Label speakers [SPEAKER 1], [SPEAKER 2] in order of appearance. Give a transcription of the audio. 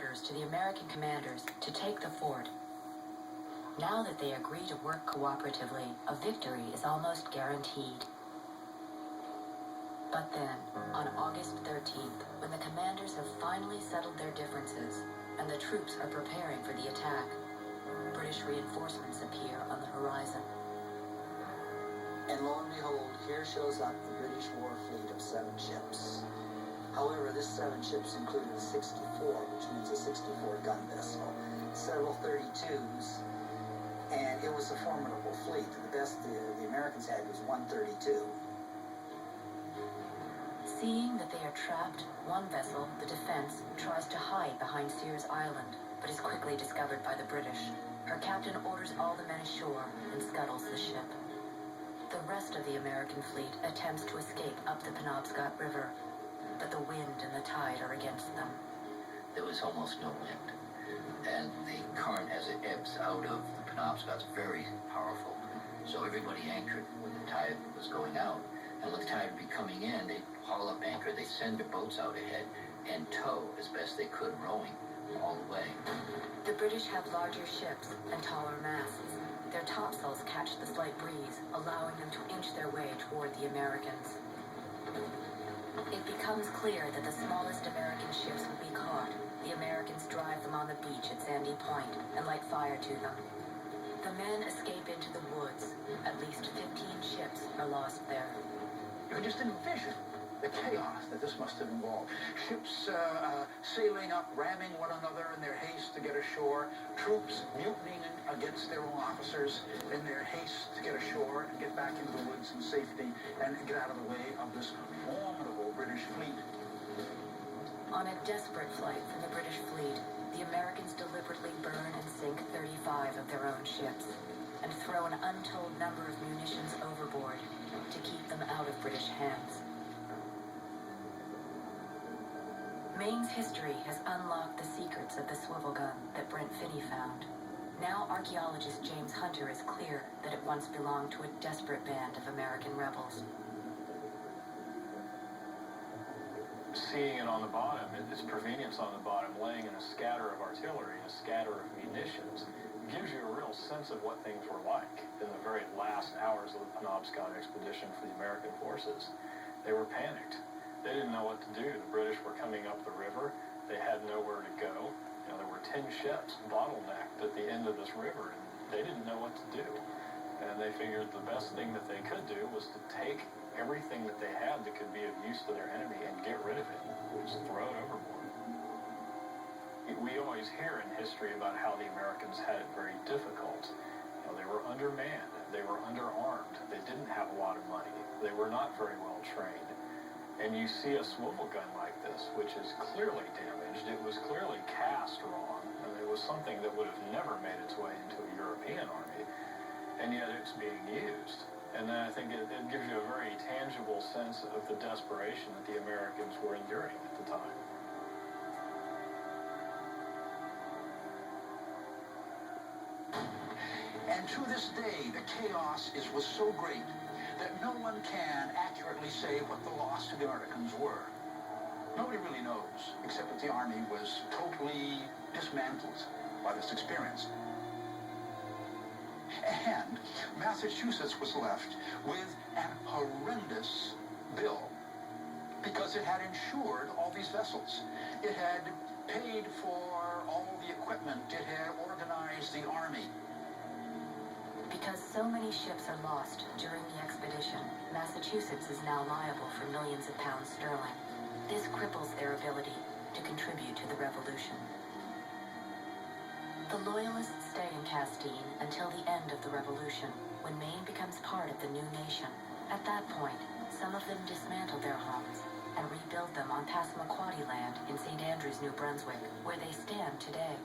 [SPEAKER 1] orders to the American commanders to take the fort. Now that they agree to work cooperatively, a victory is almost guaranteed. But then, on August 13th, when the commanders have finally settled their differences and the troops are preparing for the attack, British reinforcements appear on the horizon.
[SPEAKER 2] And lo and behold, here shows up the British war fleet of 7 ships. However, this 7 ships included a 64, which means a 64-gun vessel, several 32s, and it was a formidable fleet. The best the Americans had was 132.
[SPEAKER 1] Seeing that they are trapped, one vessel, the Defense, tries to hide behind Sears Island, but is quickly discovered by the British. Her captain orders all the men ashore and scuttles the ship. The rest of the American fleet attempts to escape up the Penobscot River, but the wind and the tide are against them.
[SPEAKER 3] There was almost no wind, and the current as it ebbs out of the Penobscot is very powerful. So everybody anchored when the tide was going out, and with the tide be coming in, they haul up anchor, they send their boats out ahead and tow as best they could, rowing all the way.
[SPEAKER 1] The British have larger ships and taller masts. Their topsails catch the slight breeze, allowing them to inch their way toward the Americans. It becomes clear that the smallest American ships will be caught. The Americans drive them on the beach at Sandy Point and light fire to them. The men escape into the woods. At least 15 ships are lost there.
[SPEAKER 4] You can just envision the chaos that this must have involved. Ships sailing up, ramming one another in their haste to get ashore, troops mutinying against their own officers in their haste to get ashore and get back into the woods in safety and get out of the way of this formidable British fleet.
[SPEAKER 1] On a desperate flight from the British fleet, the Americans deliberately burn and sink 35 of their own ships and throw an untold number of munitions overboard to keep them out of British hands. Maine's history has unlocked the secrets of the swivel gun that Brent Finney found. Now archaeologist James Hunter is clear that it once belonged to a desperate band of American rebels.
[SPEAKER 5] Seeing it on the bottom, its provenience on the bottom, laying in a scatter of artillery and a scatter of munitions, gives you a real sense of what things were like in the very last hours of the Penobscot expedition for the American forces. They were panicked. They didn't know what to do. The British were coming up the river. They had nowhere to go. You know, there were 10 ships bottlenecked at the end of this river, and they didn't know what to do. And they figured the best thing that they could do was to take everything that they had that could be of use to their enemy and get rid of it, just throw it overboard. We always hear in history about how the Americans had it very difficult. You know, they were undermanned. They were underarmed. They didn't have a lot of money. They were not very well trained. And you see a swivel gun like this, which is clearly damaged. It was clearly cast wrong. And it was something that would have never made its way into a European army. And yet it's being used. And then I think it gives you a very tangible sense of the desperation that the Americans were enduring at the time.
[SPEAKER 4] And to this day, the chaos was so great that no one can accurately say what the loss to the Americans were. Nobody really knows, except that the army was totally dismantled by this experience. And Massachusetts was left with an horrendous bill because it had insured all these vessels. It had paid for all the equipment. It had organized the army.
[SPEAKER 1] Because so many ships are lost during the expedition, Massachusetts is now liable for millions of pounds sterling. This cripples their ability to contribute to the revolution. The Loyalists stay in Castine until the end of the revolution, when Maine becomes part of the new nation. At that point, some of them dismantle their homes and rebuild them on Passamaquoddy land in St. Andrews, New Brunswick, where they stand today.